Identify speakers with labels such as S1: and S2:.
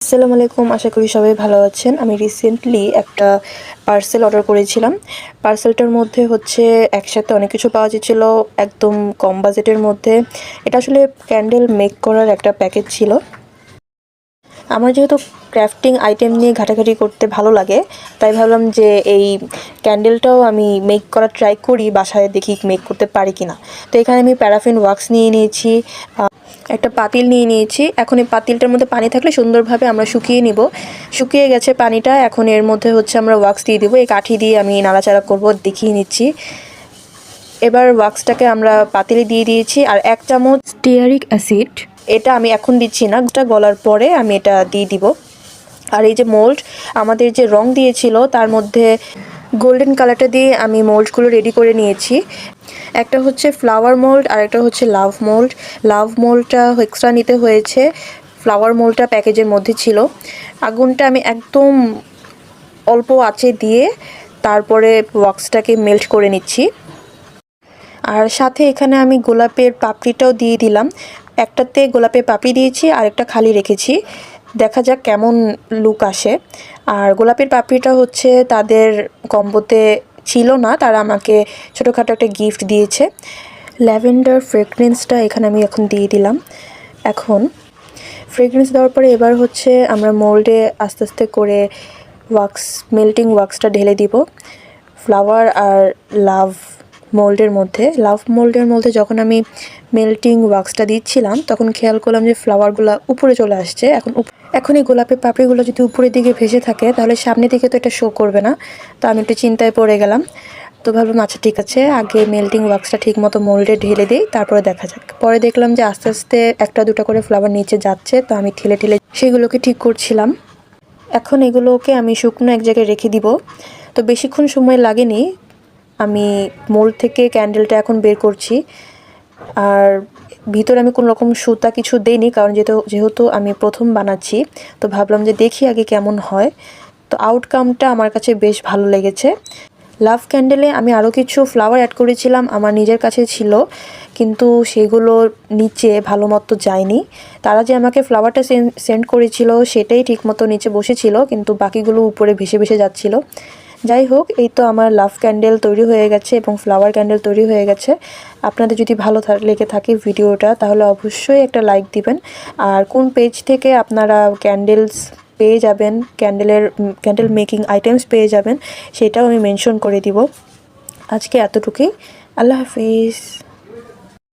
S1: আসসালামু আলাইকুম, আশা করি সবাই ভালো আছেন। আমি রিসেন্টলি একটা পার্সেল অর্ডার করেছিলাম। পার্সেলটার মধ্যে হচ্ছে একসাথে অনেক কিছু পাওয়া যাচ্ছিল একদম কম বাজেটের মধ্যে। এটা আসলে ক্যান্ডেল মেক করার একটা প্যাকেজ ছিল। আমার যেহেতু ক্রাফটিং আইটেম নিয়ে ঘাটাঘাটি করতে ভালো লাগে, তাই ভাবলাম যে এই ক্যান্ডেলটাও আমি মেক করার ট্রাই করি, বাসায় দেখি মেক করতে পারি কিনা। তো এখানে আমি প্যারাফিন ওয়াক্স নিয়ে নিয়েছি, একটা পাতিল নিয়ে নিয়েছি। এখন এই পাতিলটার মধ্যে পানি থাকলে সুন্দরভাবে আমরা শুকিয়ে নিব। শুকিয়ে গেছে পানিটা, এখন এর মধ্যে হচ্ছে আমরা ওয়াক্স দিয়ে দিব। এই কাঠি দিয়ে আমি নাড়াচাড়া করব, দেখিয়ে নিচ্ছি। এবার ওয়াক্সটাকে আমরা পাতিলে দিয়ে দিয়েছি, আর 1 চামচ স্টিয়ারিক অ্যাসিড, এটা আমি এখন দিচ্ছি না, এটা গলার পরে আমি এটা দিয়ে দিব। আর এই যে মোল্ড, আমাদের যে রং দিয়েছিল তার মধ্যে গোল্ডেন কালারটা দিয়ে আমি মোল্ডগুলো রেডি করে নিয়েছি। একটা হচ্ছে ফ্লাওয়ার মোল্ড আর একটা হচ্ছে লাভ মোল্ড। লাভ মোল্ডটা এক্সট্রা নিতে হয়েছে, ফ্লাওয়ার মোল্ডটা প্যাকেজের মধ্যে ছিল। আগুনটা আমি একদম অল্প আঁচে দিয়ে তারপরে ওয়াক্সটাকে মেল্ট করে নিচ্ছি। আর সাথে এখানে আমি গোলাপের পাপড়িটাও দিয়ে দিলাম। একটাতে গোলাপের পাপড়ি দিয়েছি আর একটা খালি রেখেছি, দেখা যাক কেমন লুক আসে। আর গোলাপের পাপড়িটা হচ্ছে তাদের কম্বোতে ছিল না, তারা আমাকে ছোটোখাটো একটা গিফট দিয়েছে। ল্যাভেন্ডার ফ্রেগরেন্সটা এখানে আমি এখন দিয়ে দিলাম। এখন ফ্রেগরেন্স দেওয়ার পরে এবার হচ্ছে আমরা মোল্ডে আস্তে আস্তে করে মেল্টিং ওয়াক্সটা ঢেলে দিব ফ্লাওয়ার আর লাভ মোল্ডের মধ্যে। যখন আমি মেল্টিং ওয়াক্সটা দিচ্ছিলাম তখন খেয়াল করলাম যে ফ্লাওয়ারগুলো উপরে চলে আসছে। এখন এই গোলাপের পাপড়িগুলো যদি উপরের দিকে ভেসে থাকে তাহলে সামনের দিকে তো এটা শো করবে না। তো আমি একটু চিন্তায় পড়ে গেলাম। তো ভাবলাম আচ্ছা ঠিক আছে, আগে মেল্টিং ওয়াক্সটা ঠিক মতো মোল্ডে ঢেলে দিই, তারপরে দেখা যাক। পরে দেখলাম যে আস্তে আস্তে একটা দুটা করে ফ্লাওয়ার নিচে যাচ্ছে, তো আমি ঠেলে ঠেলে সেগুলোকে ঠিক করছিলাম। এখন এগুলোকে আমি শুকনো এক জায়গায় রেখে দিব। তো বেশিক্ষণ সময় লাগেনি, আমি মোল্ড থেকে ক্যান্ডেলটা এখন বের করছি। আর ভিতরে আমি কোনো রকম সুতা কিছু দেইনি, কারণ যেহেতু আমি প্রথম বানাচ্ছি, তো ভাবলাম যে দেখি আগে কেমন হয়। তো আউটকামটা আমার কাছে বেশ ভালো লেগেছে। লাভ ক্যান্ডেলে আমি আরও কিছু ফ্লাওয়ার অ্যাড করেছিলাম, আমার নিজের কাছে ছিল, কিন্তু সেগুলো নিচে ভালো মতো যায়নি। তারা যে আমাকে ফ্লাওয়ারটা সেন্ড করেছিল সেটাই ঠিকমতো নিচে বসেছিল, কিন্তু বাকিগুলো উপরে ভেসে ভেসে যাচ্ছিল। যাই হোক, এই তো আমার লাভ ক্যান্ডেল তৈরি হয়ে গেছে এবং ফ্লাওয়ার ক্যান্ডেল তৈরি হয়ে গেছে। আপনাদের যদি ভালো লেগে থাকে ভিডিওটা, তাহলে অবশ্যই একটা লাইক দিবেন। আর কোন পেজ থেকে আপনারা ক্যান্ডেলস পেয়ে যাবেন, ক্যান্ডেল মেকিং আইটেমস পেয়ে যাবেন, সেটাও আমি মেনশন করে দিব। আজকে এতটুকুই। আল্লাহ হাফিজ।